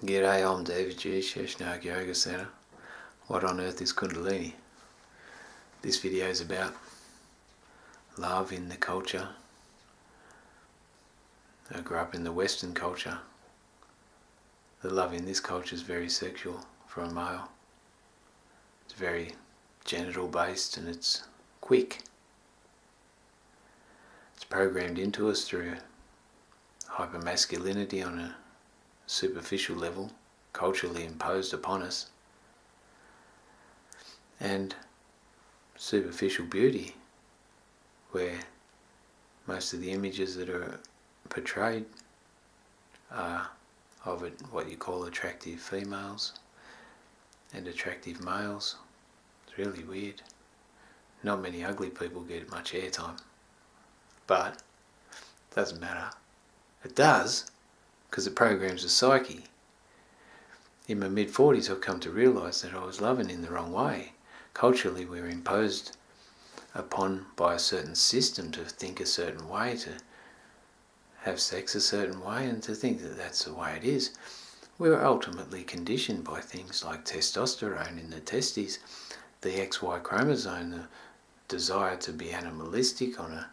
G'day, I'm David G, Sheshnag Yoga Center. What on earth is Kundalini? This video is about love in the culture. I grew up in the Western culture. The love in this culture is very sexual for a male. It's very genital based and it's quick. It's programmed into us through hypermasculinity on a superficial level, culturally imposed upon us, and superficial beauty, where most of the images that are portrayed are of what you call attractive females and attractive males. It's really weird. Not many ugly people get much airtime, but it doesn't matter. It does, because it programs the psyche. In my mid-40s I've come to realise that I was loving in the wrong way. Culturally we're imposed upon by a certain system to think a certain way, to have sex a certain way, and to think that that's the way it is. We were ultimately conditioned by things like testosterone in the testes, the XY chromosome, the desire to be animalistic on a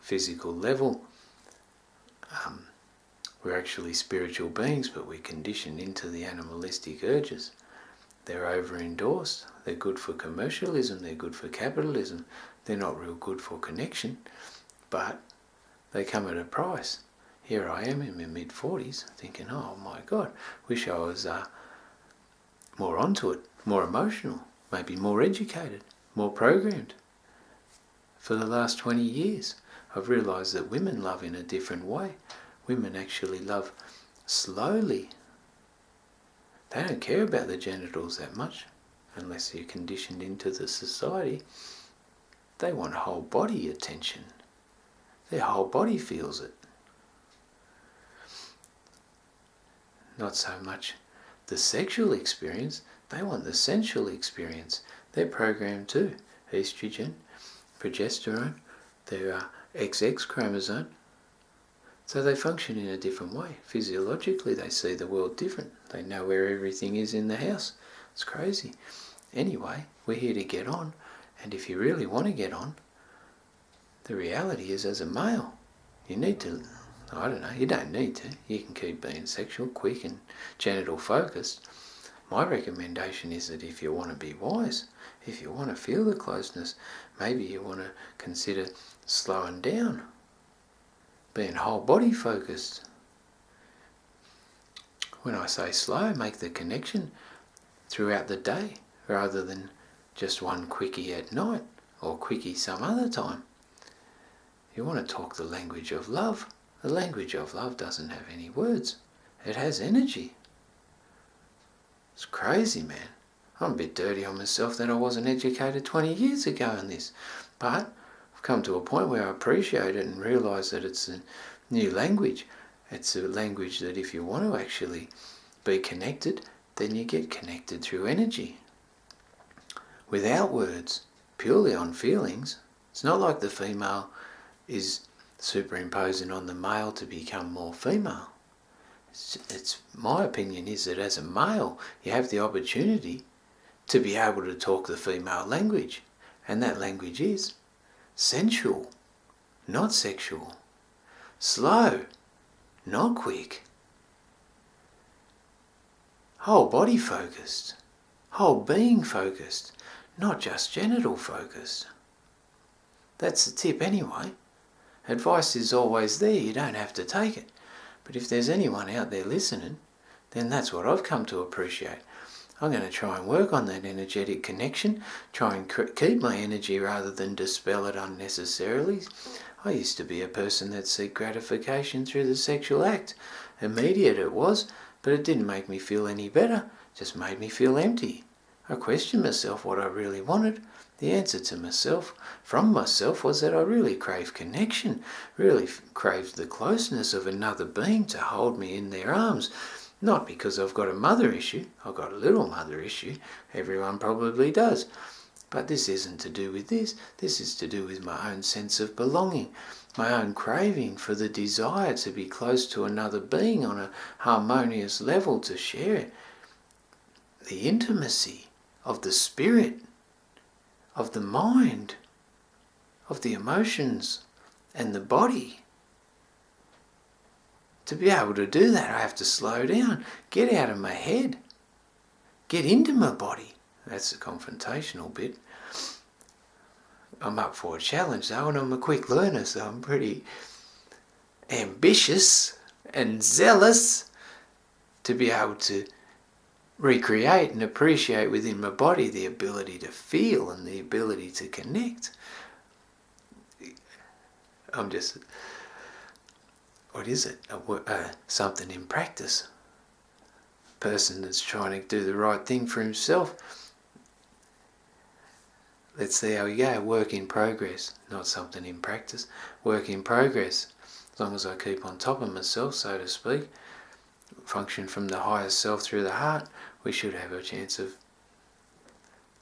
physical level. We're actually spiritual beings, but we're conditioned into the animalistic urges. They're over-endorsed. They're good for commercialism. They're good for capitalism. They're not real good for connection, but they come at a price. Here I am in my mid-40s thinking, oh my God, wish I was more onto it, more emotional, maybe more educated, more programmed. For the last 20 years, I've realised that women love in a different way. Women actually love slowly. They don't care about the genitals that much, unless you're conditioned into the society. They want whole body attention. Their whole body feels it. Not so much the sexual experience, they want the sensual experience. They're programmed too. Estrogen, progesterone, their XX chromosome. So they function in a different way. Physiologically they see the world different. They know where everything is in the house. It's crazy. Anyway, we're here to get on, and if you really want to get on, the reality is as a male, you need to, I don't know, you don't need to. You can keep being sexual, quick and genital focused. My recommendation is that if you want to be wise, if you want to feel the closeness, maybe you want to consider slowing down, being whole body focused. When I say slow, make the connection throughout the day rather than just one quickie at night or quickie some other time. You want to talk the language of love. The language of love doesn't have any words. It has energy. It's crazy, man. I'm a bit dirty on myself that I wasn't educated 20 years ago in this. But I've come to a point where I appreciate it and realise that it's a new language. It's a language that if you want to actually be connected, then you get connected through energy. Without words, purely on feelings. It's not like the female is superimposing on the male to become more female. It's my opinion is that as a male, you have the opportunity to be able to talk the female language. And that language is sensual, not sexual. Slow, not quick. Whole body focused, whole being focused, not just genital focused. That's the tip anyway. Advice is always there, you don't have to take it. But if there's anyone out there listening, then that's what I've come to appreciate. I'm going to try and work on that energetic connection, try and keep my energy rather than dispel it unnecessarily. I used to be a person that seek gratification through the sexual act. Immediate it was, but it didn't make me feel any better, just made me feel empty. I questioned myself what I really wanted. The answer to myself, from myself, was that I really craved connection, really craved the closeness of another being to hold me in their arms. Not because I've got a mother issue, I've got a little mother issue, everyone probably does. But this isn't to do with this. This is to do with my own sense of belonging, my own craving for the desire to be close to another being on a harmonious level, to share the intimacy of the spirit, of the mind, of the emotions and the body. To be able to do that, I have to slow down, get out of my head, get into my body. That's the confrontational bit. I'm up for a challenge though, and I'm a quick learner, so I'm pretty ambitious and zealous to be able to recreate and appreciate within my body the ability to feel and the ability to connect. I'm just, what is it? Something in practice. A person that's trying to do the right thing for himself. Let's see how we go. Work in progress, not something in practice. Work in progress. As long as I keep on top of myself, so to speak, function from the highest self through the heart, we should have a chance of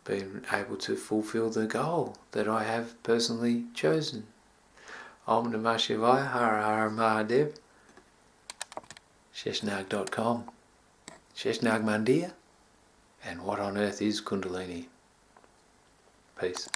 being able to fulfill the goal that I have personally chosen. Om Namah Shivaya, Hara Hara Mahadev, Sheshnag.com, Sheshnag Mandir, and what on earth is Kundalini? Peace.